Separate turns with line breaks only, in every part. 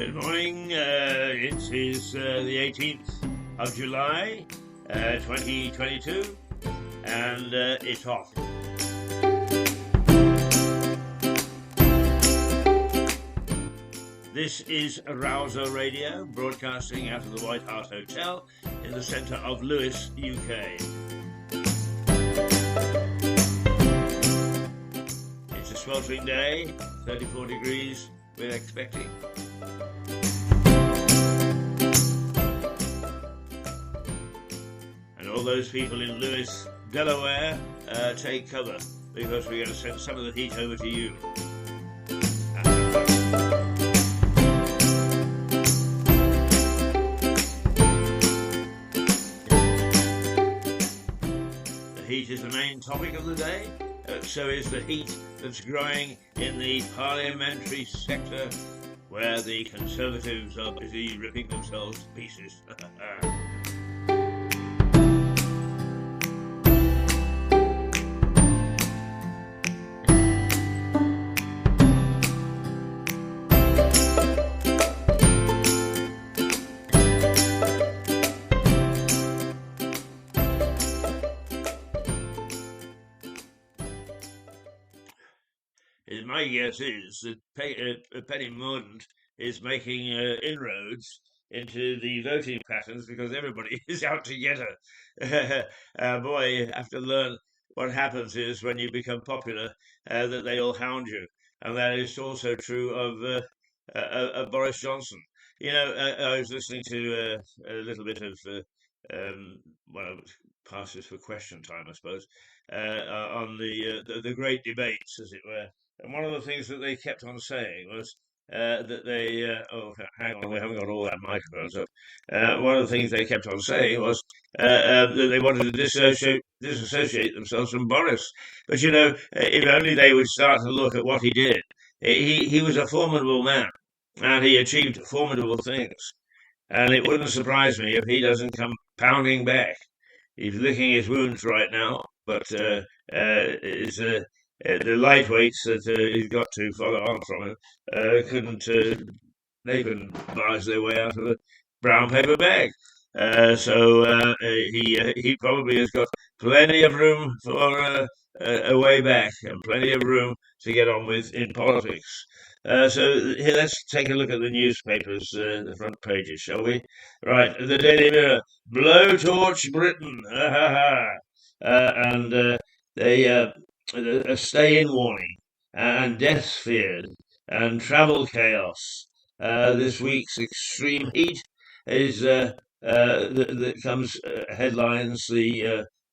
Good morning. It is the 18th of July, 2022, and it's hot. This is Rouser Radio, broadcasting out of the White Hart Hotel in the centre of Lewes, UK. It's a sweltering day, 34 degrees we're expecting. And all those people in Lewes, Delaware, take cover, because we're going to send some of the heat over to you. Heat is the main topic of the day. So is the heat that's growing in the parliamentary sector, where the Conservatives are busy ripping themselves to pieces. My guess is that Penny Mordaunt is making inroads into the voting patterns, because everybody is out to get her. Boy, you have to learn what happens is when you become popular, that they all hound you. And that is also true of Boris Johnson. You know, I was listening to a little bit of, passes for question time, I suppose, on the great debates, as it were. And one of the things that they kept on saying was that they... hang on, we haven't got all that microphones up. One of the things they kept on saying was that they wanted to disassociate themselves from Boris. But, you know, if only they would start to look at what he did. He was a formidable man, and he achieved formidable things. And it wouldn't surprise me if he doesn't come pounding back. He's licking his wounds right now, but the lightweights that he's got to follow on from him they couldn't barge their way out of a brown paper bag. So he probably has got plenty of room for a way back, and plenty of room to get on with in politics. So here, let's take a look at the newspapers, the front pages, shall we? Right, the Daily Mirror, blowtorch Britain, and they a stay-in warning, and deaths feared, and travel chaos. This week's extreme heat is that comes headlines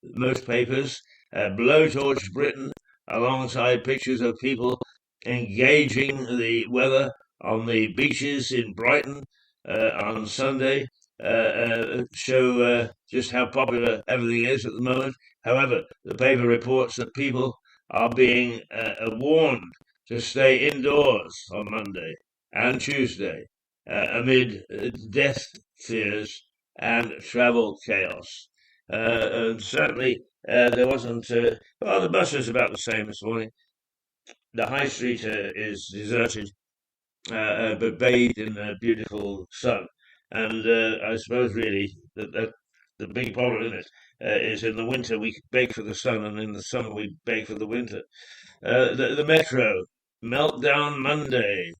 most papers. Blowtorch Britain, alongside pictures of people engaging the weather on the beaches in Brighton on Sunday, show just how popular everything is at the moment. However, the paper reports that people are being warned to stay indoors on Monday and Tuesday amid death fears and travel chaos. And certainly there wasn't... the bus was about the same this morning. The high street is deserted, but bathed in the beautiful sun. And I suppose really that the big problem in it is in the winter we beg for the sun, and in the summer we beg for the winter. The Metro, Meltdown Monday.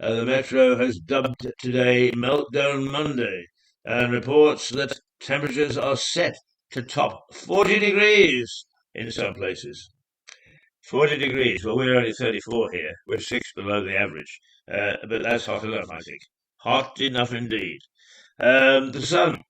The Metro has dubbed today Meltdown Monday, and reports that temperatures are set to top 40 degrees in some places. 40 degrees. Well, we're only 34 here. We're 6 below the average. But that's hot enough, I think. Hot enough indeed. The sun.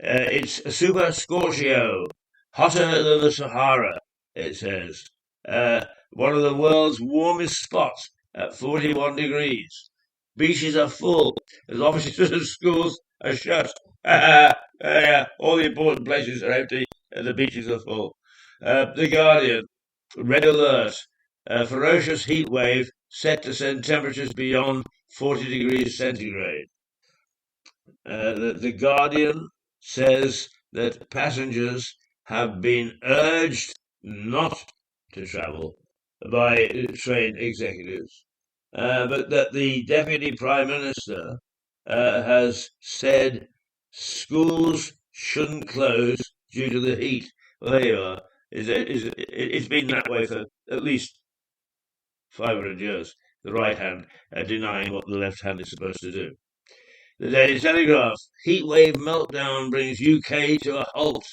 It's a super scorchio. Hotter than the Sahara, it says. One of the world's warmest spots at 41 degrees. Beaches are full. As offices and schools are shut. All the important places are empty and the beaches are full. The Guardian. Red alert. A ferocious heat wave set to send temperatures beyond 40 degrees centigrade. The Guardian says that passengers have been urged not to travel by train executives. but that the Deputy Prime Minister has said schools shouldn't close due to the heat. Well, there you are. It's been that way for at least 500 years. The right hand denying what the left hand is supposed to do. The Daily Telegraph: heatwave meltdown brings UK to a halt.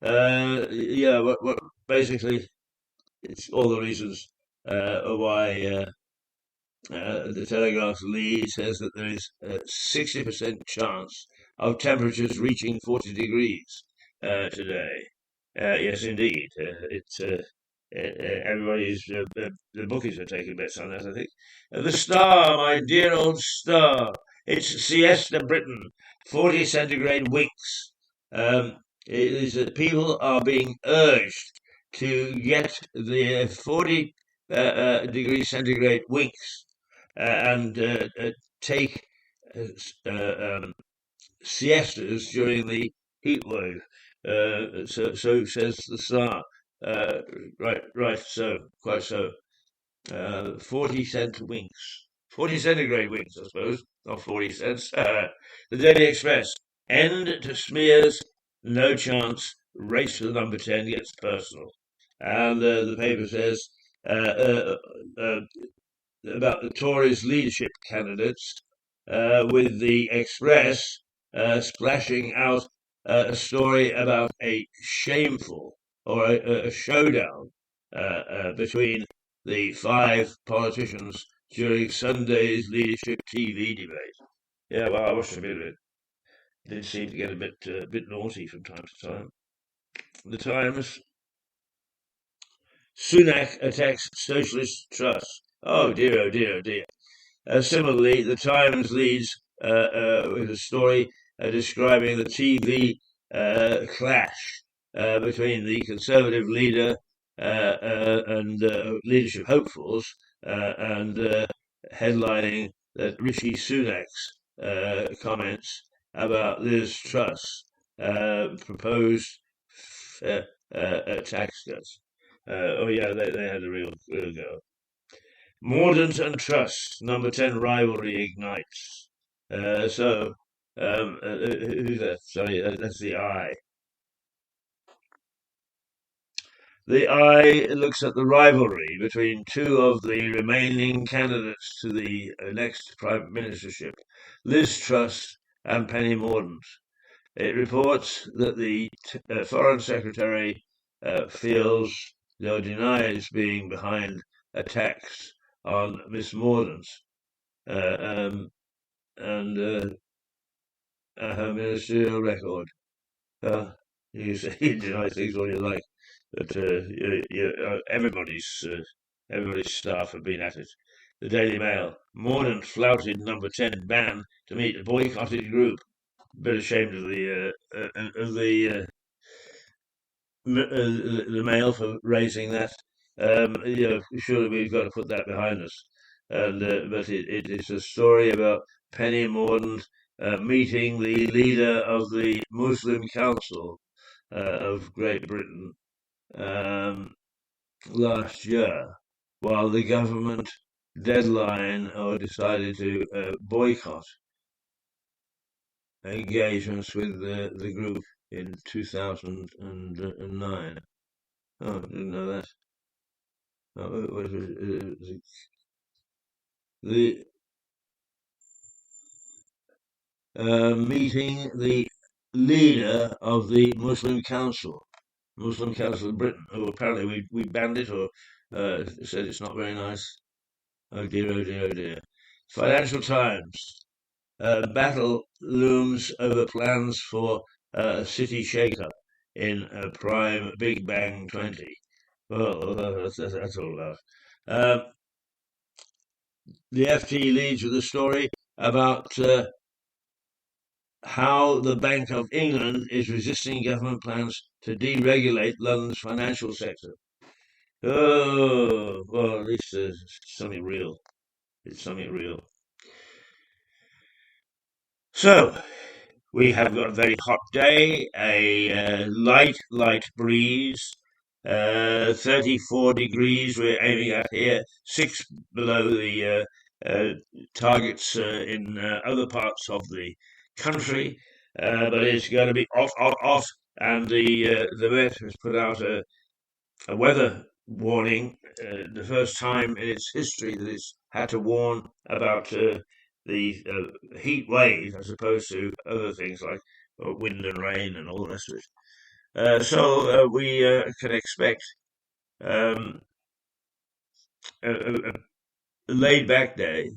Yeah, what basically it's all the reasons why the Telegraph's lead says that there is a 60% chance of temperatures reaching 40 degrees today. Yes, indeed. Everybody's the bookies are taking bets on that, I think. The Star, my dear old Star. It's siesta Britain, 40 centigrade winks. It is that people are being urged to get the 40 degrees centigrade winks and take siestas during the heat wave. So says the Star. Right. So quite so. 40-cent winks, 40 centigrade winks, I suppose, not 40 cents. The Daily Express: end to smears, no chance. Race for number 10 gets personal, and the paper says about the Tories' leadership candidates, with the Express splashing out a story about a shameful or a showdown between the 5 politicians during Sunday's leadership TV debate. Yeah, well, I watched a bit of it. It did seem to get a bit naughty from time to time. The Times: Sunak attacks Socialist Trust. Oh dear, oh dear, oh dear. Similarly, the Times leads with a story describing the TV clash between the Conservative leader and leadership hopefuls, and headlining that Rishi Sunak's comments about Liz Truss proposed tax cuts. Oh yeah, they had a real go. Mordaunt and Truss, number 10 rivalry ignites. Who's that? Sorry, that's the Eye. The Eye looks at the rivalry between two of the remaining candidates to the next prime ministership, Liz Truss and Penny Mordaunt. It reports that the Foreign Secretary feels, though denies being behind attacks on Miss Mordaunt and her ministerial record. You say you deny things all you like, but everybody's staff have been at it. The Daily Mail: Mordaunt flouted number 10 ban to meet a boycotted group. Bit ashamed of the Mail for raising that. Surely we've got to put that behind us. And but it is a story about Penny Mordaunt meeting the leader of the Muslim Council of Great Britain last year, while the government deadline or decided to boycott engagements with the group in 2009. Oh, I didn't know that. The meeting the leader of the Muslim Council of Britain, who apparently we banned it or said it's not very nice. Oh dear, oh dear, oh dear. Financial Times: battle looms over plans for a city shake-up in prime Big Bang 20. Well, that's all about. The FT leads with a story about how the Bank of England is resisting government plans to deregulate London's financial sector. Oh, well, at least there's something real. It's something real. So, we have got a very hot day, a light breeze, 34 degrees we're aiming at here, 6 below the uh, targets in other parts of the country, but it's going to be off, off, off. And the Met has put out a weather warning, the first time in its history that it's had to warn about the heat wave as opposed to other things like wind and rain and all the rest of it. So we can expect um, a laid back day.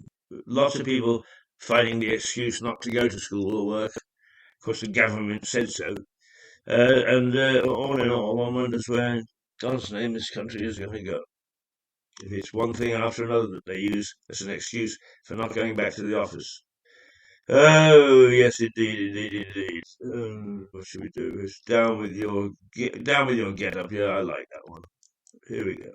Lots of people finding the excuse not to go to school or work. Of course, the government said so. And all in all, one wonders where God's name this country is going to go. If it's one thing after another that they use as an excuse for not going back to the office. Oh yes, indeed, indeed, indeed. What should we do? It's down with your get up. Yeah, I like that one. Here we go.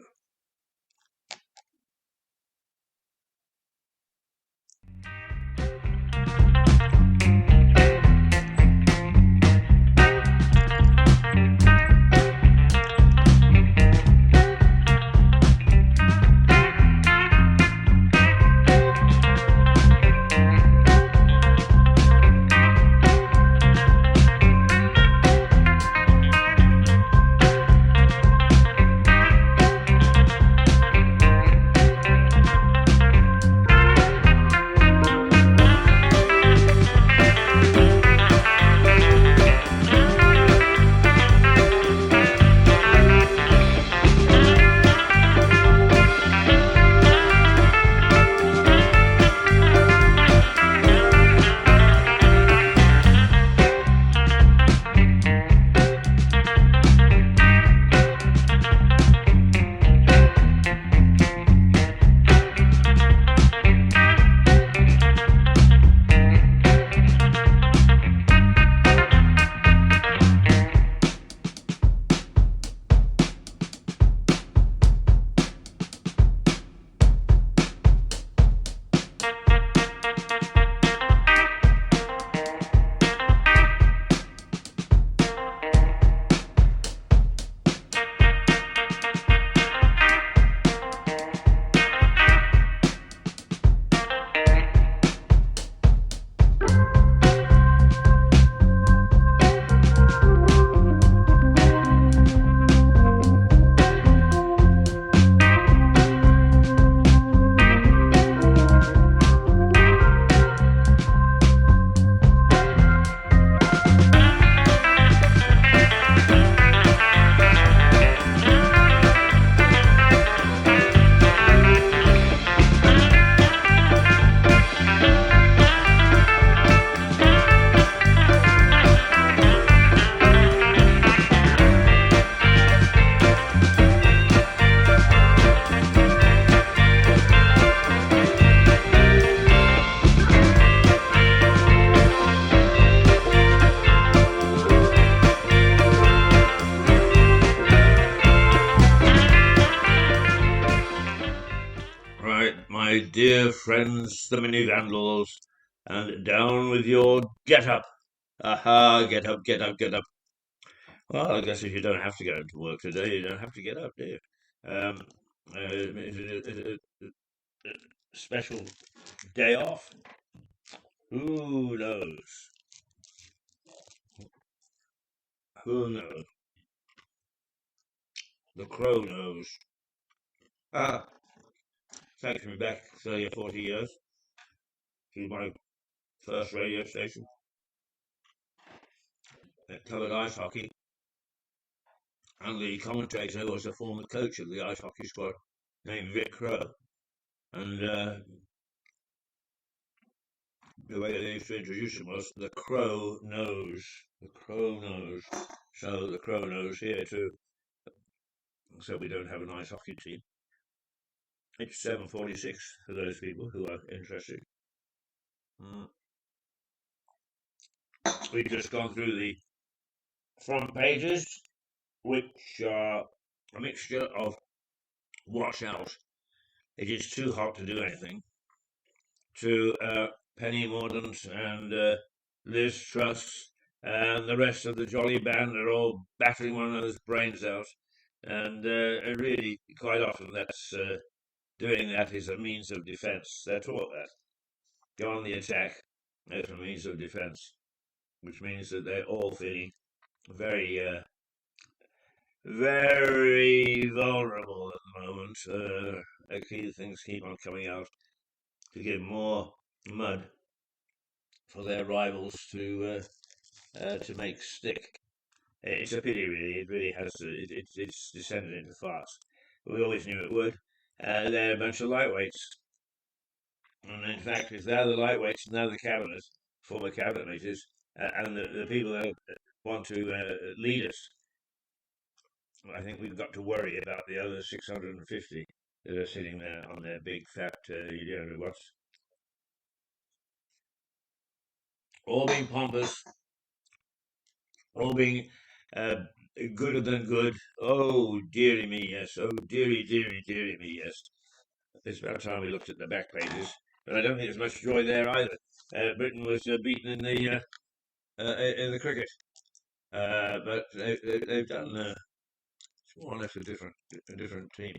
Right, my dear friends, the mini vandals, and down with your get up. Aha, get up, get up, get up. Well, I guess if you don't have to go to work today, you don't have to get up, do you? Um, special day off. Who knows? Who knows? The crow knows. Ah, takes me back 30 or 40 years to my first radio station that covered ice hockey, and the commentator was a former coach of the ice hockey squad named Vic Crow. And the way they used to introduce him was the crow knows. The crow knows. So the crow knows here too. So we don't have an ice hockey team. It's 7:46 for those people who are interested. Mm. We've just gone through the front pages, which are a mixture of watch out, it is too hot to do anything, to Penny Mordaunt and Liz Truss and the rest of the jolly band are all battering one another's brains out. And really, quite often, that's doing that is a means of defense. They're taught that. Go on the attack as a means of defense, which means that they're all feeling very, very vulnerable at the moment. Things keep on coming out to give more mud for their rivals to make stick. It's a pity, really. It really has. It's descended into farce. We always knew it would. They're a bunch of lightweights, and in fact, if they're the lightweights, now the cabinet, former cabinet ministers, and the people that want to lead us, I think we've got to worry about the other 650 that are sitting there on their big fat, what's all being pompous, all being uh, gooder than good. Oh, dearie me, yes. Oh, dearie, dearie, dearie me, yes. It's about time we looked at the back pages, but I don't think there's much joy there either. Britain was beaten in the cricket, but they've done more or less a different team.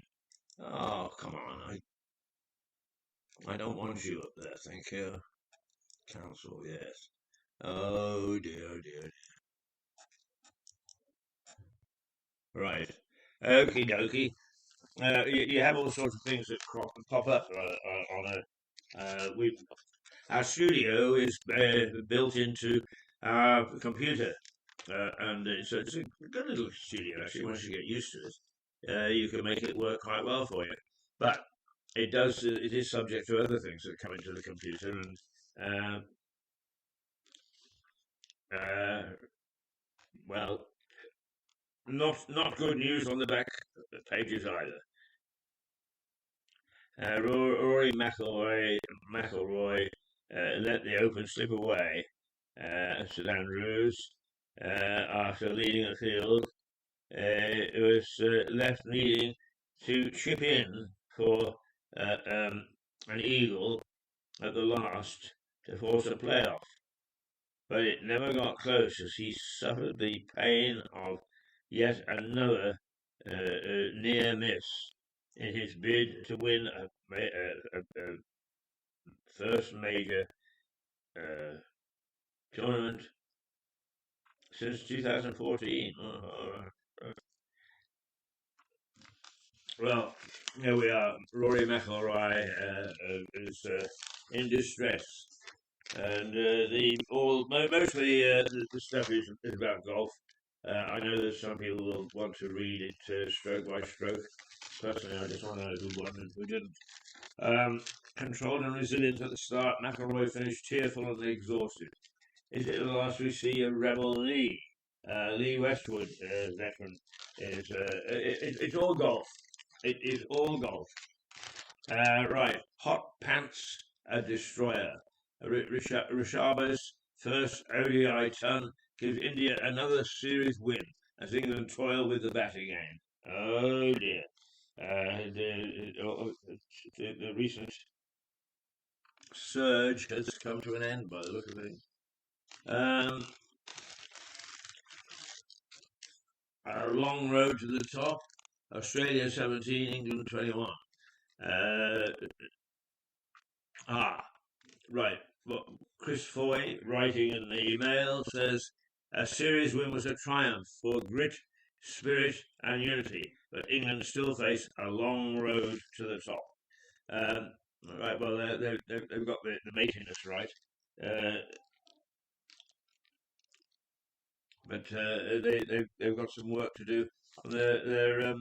Oh, come on! I don't want you up there. Thank you, Council. Yes. Oh dear, oh dear. Right. Okie dokie. You have all sorts of things that pop up on a. Our studio is built into our computer, and it's a good little studio actually. Once you get used to it, you can make it work quite well for you. But it does. It is subject to other things that come into the computer, and well, not good news on the back pages either. Rory McIlroy let the Open slip away. St Andrews, after leading the field, was left needing to chip in for an eagle at the last to force a playoff. But it never got close as he suffered the pain of yet another near miss in his bid to win a first major uh, tournament since 2014. Well, here we are. Rory McIlroy is in distress, and mostly the stuff is about golf. I know that some people will want to read it stroke by stroke. Personally, I just want to know who won and who didn't. Controlled and resilient at the start, McIlroy finished tearful and exhausted. Is it the last we see of Rebel Lee? Lee Westwood, veteran, it's all golf. It is all golf. Right, hot pants, a destroyer. Rishabh's first ODI ton gives India another series win as England toil with the bat again. Oh dear. The recent surge has come to an end by the look of things. A long road to the top. Australia 17, England 21. Uh, right. Well, Chris Foy, writing in the email, says a series win was a triumph for grit, spirit, and unity, but England still face a long road to the top. Right. Well, they've got the matiness right. But they've got some work to do on their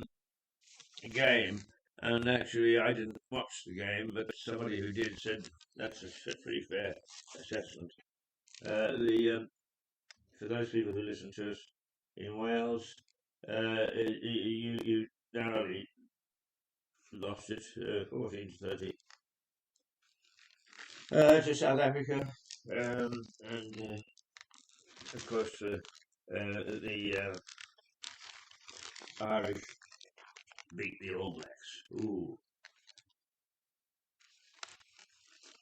game. And actually, I didn't watch the game, but somebody who did said that's a pretty fair assessment. The For those people who listen to us in Wales, you narrowly lost it 14-30 to South Africa, and of course the Irish beat the All Blacks. Ooh.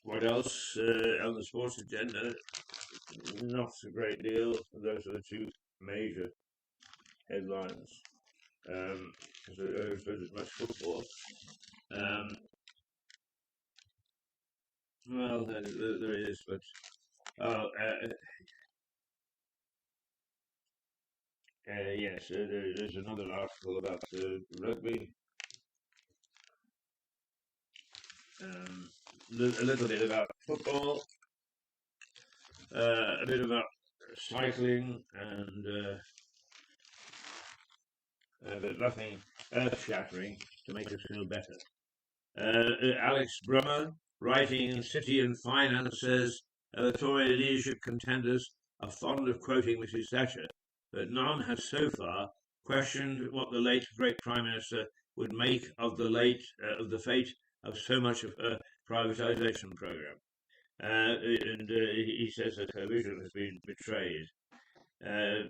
What else on the sports agenda? Not a great deal. Those are the two major headlines. Because I suppose there's much football. Well, there is, but oh, yes, there's another article about rugby. Um, a little bit about football, a bit about cycling, and but nothing earth-shattering to make us feel better. Alex Brummer, writing in City and Finance, says the Tory leadership contenders are fond of quoting Mrs. Thatcher, but none has so far questioned what the late great Prime Minister would make of the fate of so much of her privatisation programme. And he says that her vision has been betrayed. Uh,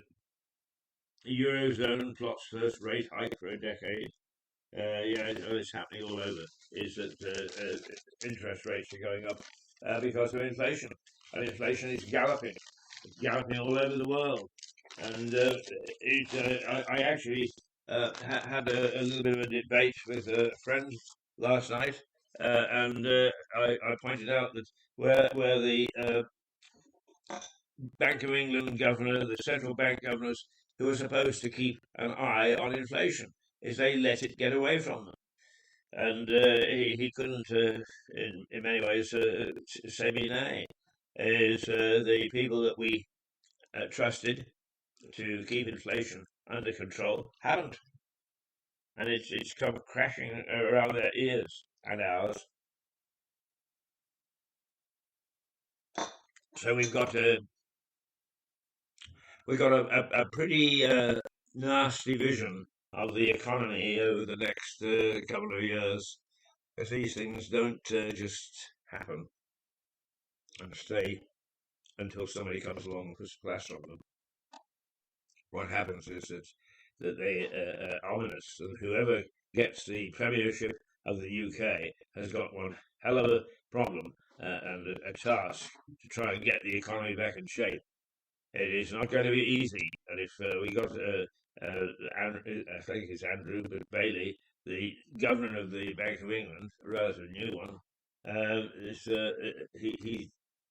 Eurozone plots first rate hike for a decade. Yeah, it's happening all over. Is that interest rates are going up because of inflation, and inflation is galloping all over the world. And I actually had a little bit of a debate with a friend last night, and I pointed out that where the Bank of England governor, the central bank governors who are supposed to keep an eye on inflation, is they let it get away from them. And he couldn't, in many ways, say me nay. Is the people that we trusted to keep inflation under control haven't, and it's come crashing around their ears and ours. So we've got a pretty nasty vision of the economy over the next couple of years, because these things don't just happen and stay until somebody comes along and puts a plaster on them. What happens is that they ominous, and whoever gets the premiership of the UK has got one hell of a problem and a task to try and get the economy back in shape. It is not going to be easy, and if we got I think it's Andrew Bailey, the governor of the Bank of England, a relatively new one, he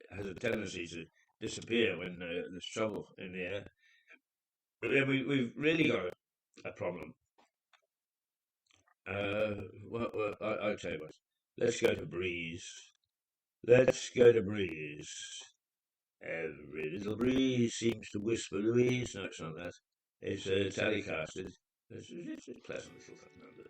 has a tendency to disappear when there's trouble in the air. But then we've really got a problem. I'll tell you what. Let's go to Breeze. Let's go to Breeze. Every little breeze seems to whisper Louise. No, it's not that. It's telecasted. It's a pleasant little number.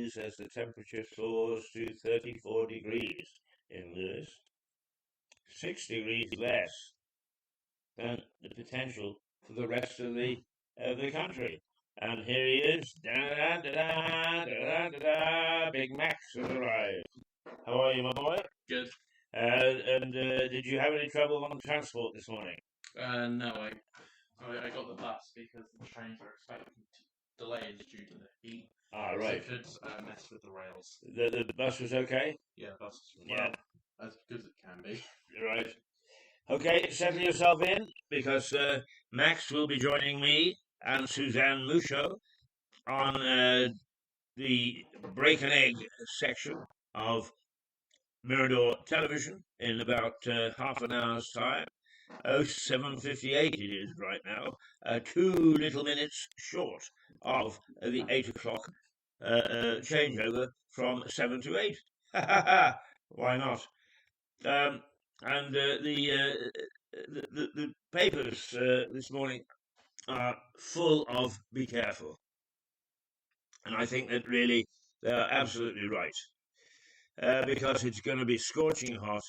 degrees as the temperature soars to 34 degrees in Lewis, 6 degrees less than the potential for the rest of the country. And here he is, da da da da da da da. Big Max has arrived. How are you, my boy?
Good.
And did you have any trouble on transport this morning?
No, I got the bus because the trains are expecting delays due to the heat.
Ah,
So
right.
it could mess with the rails.
The bus was okay?
Yeah, bus.
Yeah.
Well, as good as it can be.
Right. Okay, settle yourself in because Max will be joining me and Suzanne Mucho on the Break an Egg section of Mirador Television in about half an hour's time. 07:58 it is right now, 2 little minutes short of the 8 o'clock changeover from 7 to 8. Why not? Um, and the papers this morning are full of be careful. And I think that really they're absolutely right. Because it's going to be scorching hot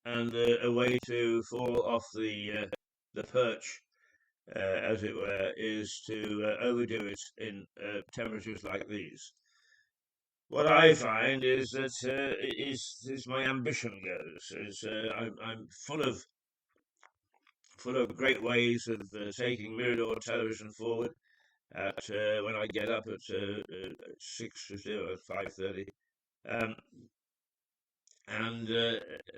and a way to fall off the perch, as it were, is to overdo it in temperatures like these. What I find is that is my ambition goes. I'm full of great ways of taking Mirador television forward. At when I get up at 6:50 or 5:30, um, and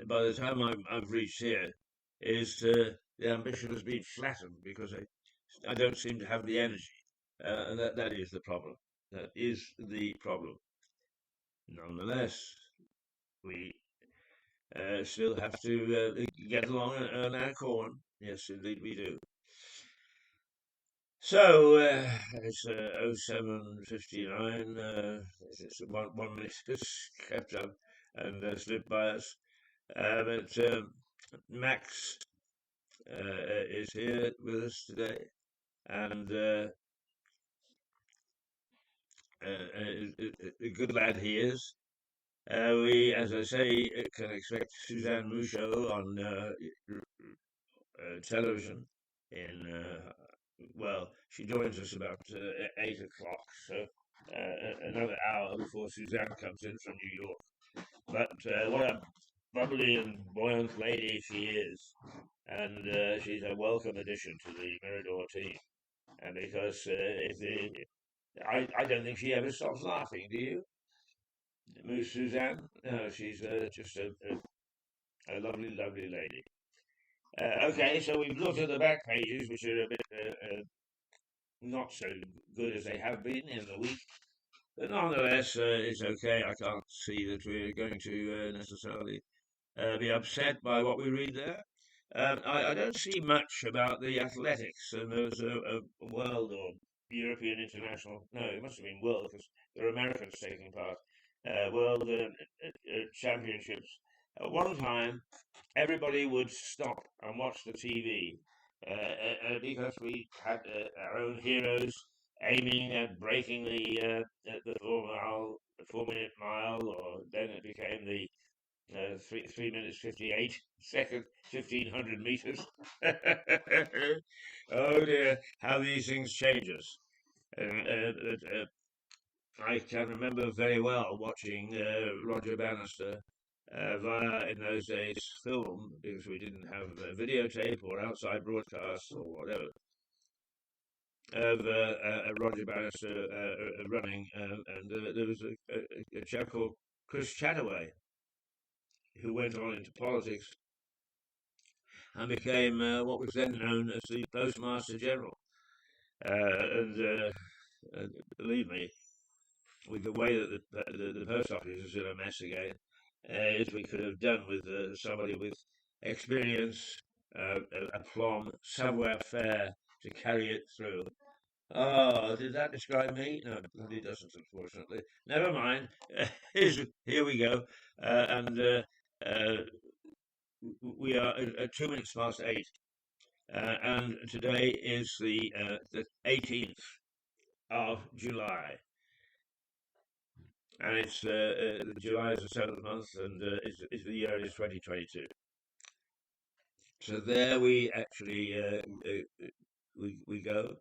by the time I've reached here, is the ambition has been flattened because I don't seem to have the energy, and that is the problem. That is the problem. Nonetheless, we still have to get along and earn our corn. Yes, indeed we do. So it's 07:59. It's 1 minute has crept up and slipped by us. But Max is here with us today, and a good lad he is. We, as I say, can expect Suzanne Mucho on television in, well, she joins us about 8 o'clock, so another hour before Suzanne comes in from New York. But what a bubbly and buoyant lady she is, and she's a welcome addition to the Mirador team. And because I don't think she ever stops laughing, do you? Miss Suzanne? No, she's just a lovely, lovely lady. Okay, so we've looked at the back pages, which are a bit not so good as they have been in the week. But nonetheless, it's okay. I can't see that we're going to necessarily be upset by what we read there. I don't see much about the athletics, and there's a world or European international, no, it must have been world because there are Americans taking part, world championships. At one time, everybody would stop and watch the TV because we had our own heroes aiming at breaking the 4 minute mile, or then it became the 3 minutes 58 seconds, 1,500 meters. Oh dear, how these things change us. I can remember very well watching Roger Bannister via, in those days, film, because we didn't have videotape or outside broadcasts or whatever, of Roger Bannister running, and there was a chap called Chris Chataway who went on into politics and became what was then known as the Postmaster General. And believe me, with the way that the post office is in a mess again, as we could have done with somebody with experience, aplomb, savoir-faire to carry it through. Oh, did that describe me? No, it doesn't, unfortunately. Never mind. Here we go. And we are at 2 minutes past 8. And today is the 18th of July. and it's July is the 7th month, and the year is 2022. So there we actually we go.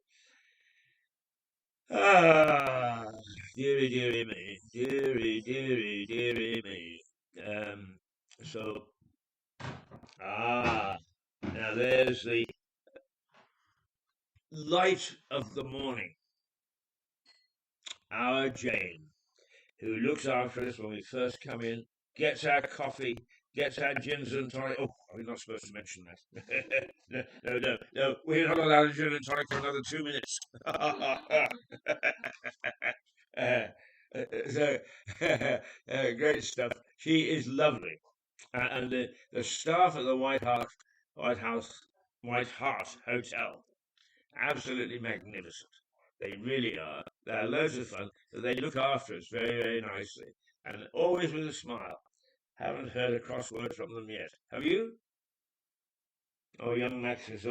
Ah, dearie, dearie me, dearie, dearie, dearie me. So now there's the light of the morning, our Jane, who looks after us when we first come in, gets our coffee, gets our gins and tonic. Oh, we're not supposed to mention that. No. We're not allowed a gin and tonic for another 2 minutes. uh, so, great stuff. She is lovely. And the staff at the White House, White Hart Hotel, absolutely magnificent. They really are. They're loads of fun. They look after us very, very nicely, and always with a smile. Haven't heard a crossword from them yet. Have you? Oh, young Max is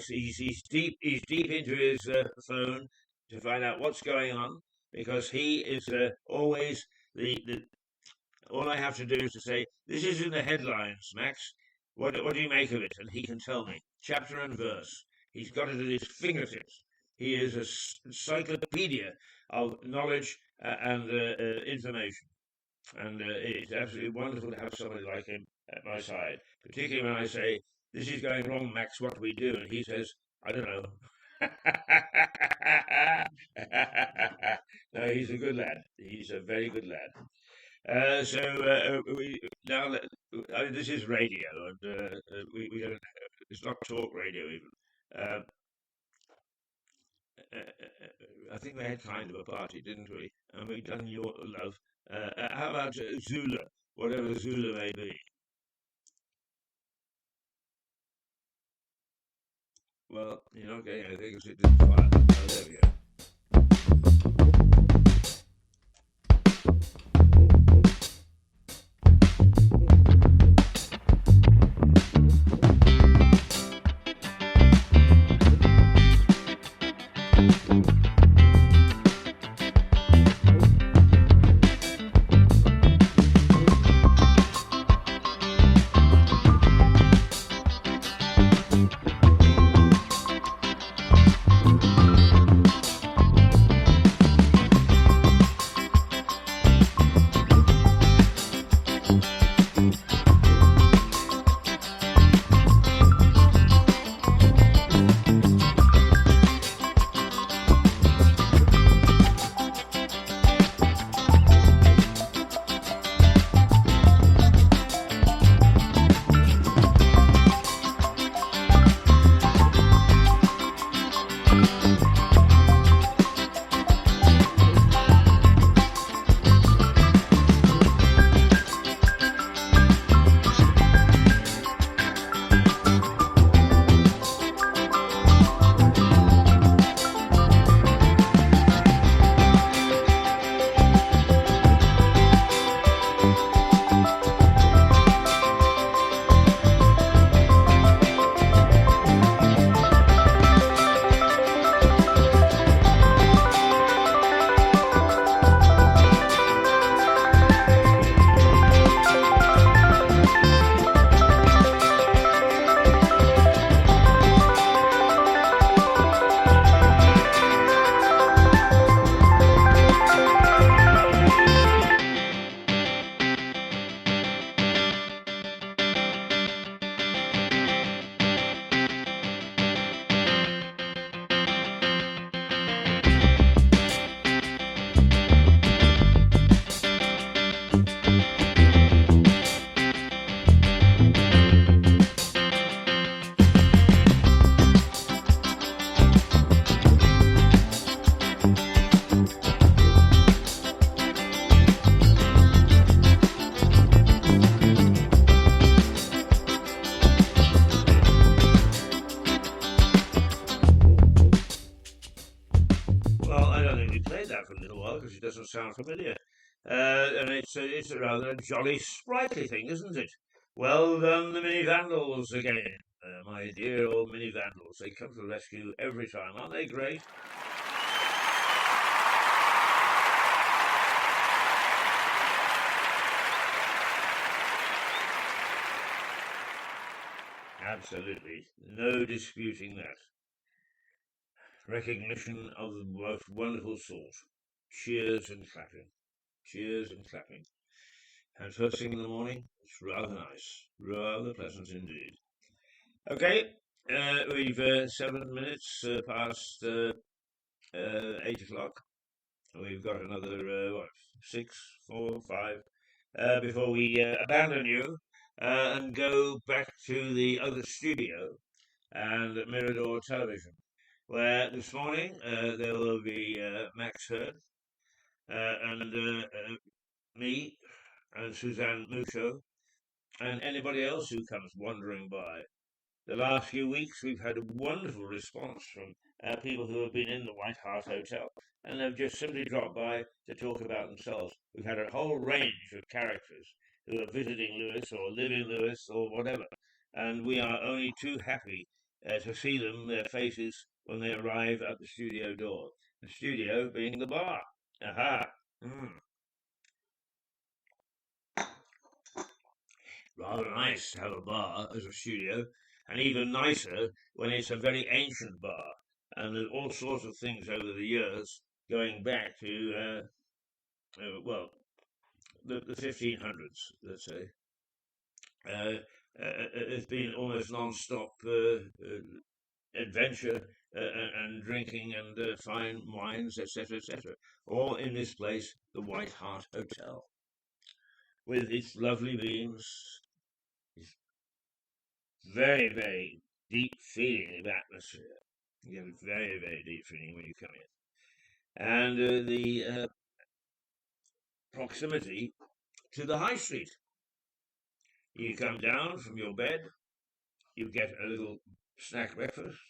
he's deep into his phone to find out what's going on because he is always the. All I have to do is to say, "This is in the headlines, Max. What do you make of it?" And he can tell me chapter and verse. He's got it at his fingertips. He is a encyclopedia of knowledge and information. And it's absolutely wonderful to have somebody like him at my side, particularly when I say, "This is going wrong, Max. What do we do?" And he says, "I don't know." No, he's a good lad. He's a very good lad. We now that this is radio, and we don't. It's not talk radio even. Uh, I think we had kind of a party, didn't we? And we done your love. How about Zula, whatever Zula may be? Well, you're not getting anything because it didn't fire. Oh, there we go. Well, I don't think we played that for a little while because it doesn't sound familiar. And it's a rather jolly, sprightly thing, isn't it? Well done, the Mini Vandals again. My dear old Mini Vandals. They come to the rescue every time. Aren't they great? Absolutely. No disputing that. Recognition of the most wonderful sort. Cheers and clapping. Cheers and clapping. And first thing in the morning, it's rather nice. Rather pleasant indeed. Okay, we've 7 minutes past 8 o'clock. We've got another, what, 6, 4, 5, before we abandon you and go back to the other studio and Mirador Television, where this morning there will be Max Hurd and me and Suzanne Mucho and anybody else who comes wandering by. The last few weeks, we've had a wonderful response from people who have been in the White Hart Hotel and have just simply dropped by to talk about themselves. We've had a whole range of characters who are visiting Lewis or live in Lewis or whatever, and we are only too happy to see them, their faces, when they arrive at the studio door. The studio being the bar. Aha! Mm. Rather nice to have a bar as a studio, and even nicer when it's a very ancient bar. And there's all sorts of things over the years going back to, well, the 1500s, let's say. It's been almost non-stop adventure and drinking and fine wines, etc., etc. All in this place, the White Hart Hotel, with its lovely beams, its very, very deep feeling of atmosphere. You get a very, very deep feeling when you come in. And the proximity to the high street. You come down from your bed, you get a little snack breakfast,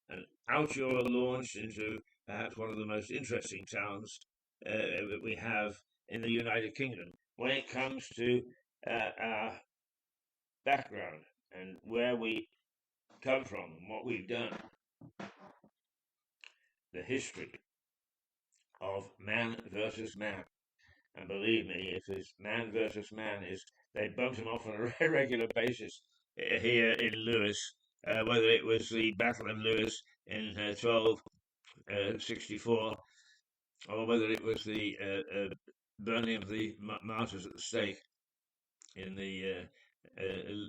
and out you're launched into perhaps one of the most interesting towns that we have in the United Kingdom when it comes to our background and where we come from and what we've done, the history of man versus man. And believe me, if it's man versus man, is they bumped him off on a regular basis here in Lewis, whether it was the Battle of Lewis in 1264 or whether it was the burning of the martyrs at the stake in the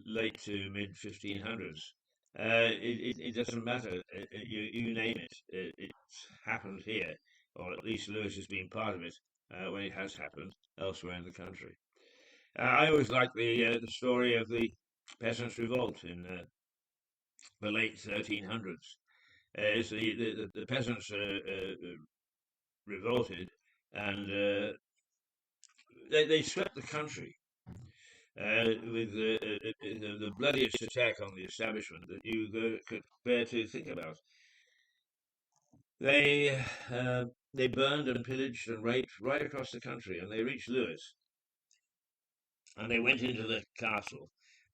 late to mid 1500s. It doesn't matter. You name it. It's happened here, or at least Lewis has been part of it when it has happened elsewhere in the country. I always like the story of the peasants' revolt in the late 1300s. It's the peasants revolted and they swept the country with the bloodiest attack on the establishment that you could bear to think about. They they burned and pillaged and raped right across the country, and they reached Lewis, and they went into the castle,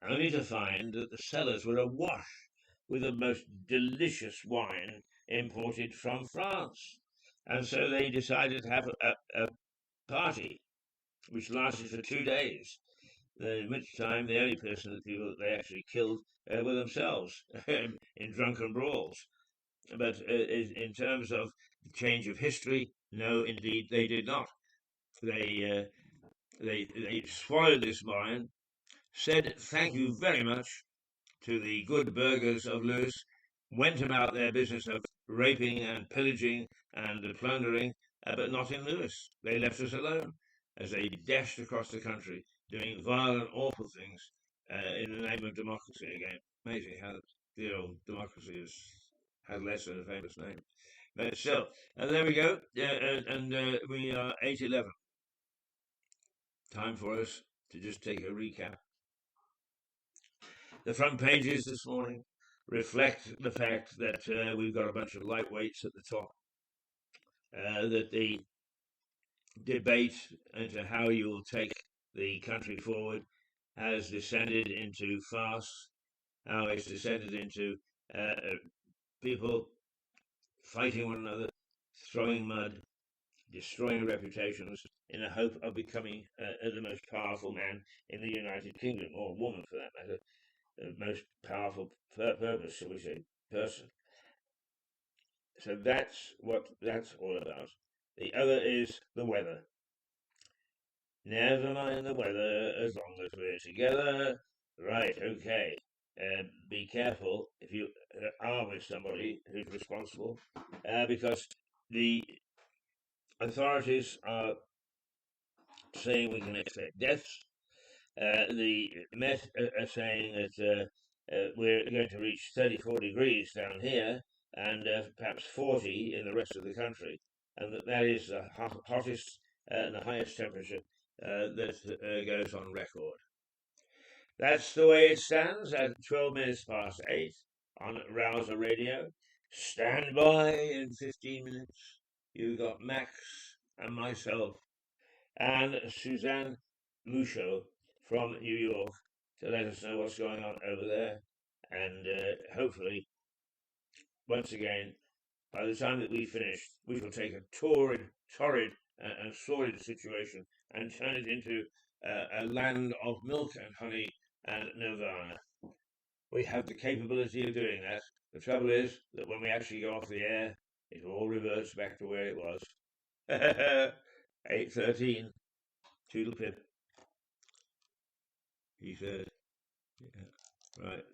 only to find that the cellars were awash with the most delicious wine imported from France. And so they decided to have a party which lasted for 2 days, in which time the only people that they actually killed were themselves in drunken brawls. But in terms of the change of history, no, indeed, they did not. They they swallowed this wine, said thank you very much to the good burghers of Lewis, went about their business of raping and pillaging and plundering, but not in Lewis. They left us alone as they dashed across the country, doing violent, awful things in the name of democracy again. Amazing how the old democracy has had less than a famous name. But still, and there we go, and we are 8:11. Time for us to just take a recap. The front pages this morning reflect the fact that we've got a bunch of lightweights at the top, that the debate into how you will take the country forward has descended into farce, how it's descended into people fighting one another, throwing mud, destroying reputations in the hope of becoming the most powerful man in the United Kingdom, or woman for that matter. most powerful purpose, shall we say, person. So that's what that's all about. The other is the weather. Never mind the weather as long as we're together. Right, okay. Be careful if you are with somebody who's responsible, because the authorities are saying we can expect deaths. The Met are saying that we're going to reach 34 degrees down here and perhaps 40 in the rest of the country, and that is the hottest and the highest temperature that goes on record. That's the way it stands at 12 minutes past 8 on Rouser Radio. Stand by in 15 minutes. You've got Max and myself and Suzanne Mucho from New York to let us know what's going on over there. And hopefully, once again, by the time that we finish, we shall take a torrid and sordid situation and turn it into a land of milk and honey and nirvana. We have the capability of doing that. The trouble is that when we actually go off the air, it all reverts back to where it was. 8:13. Toodle pip. He said. Yeah. Right.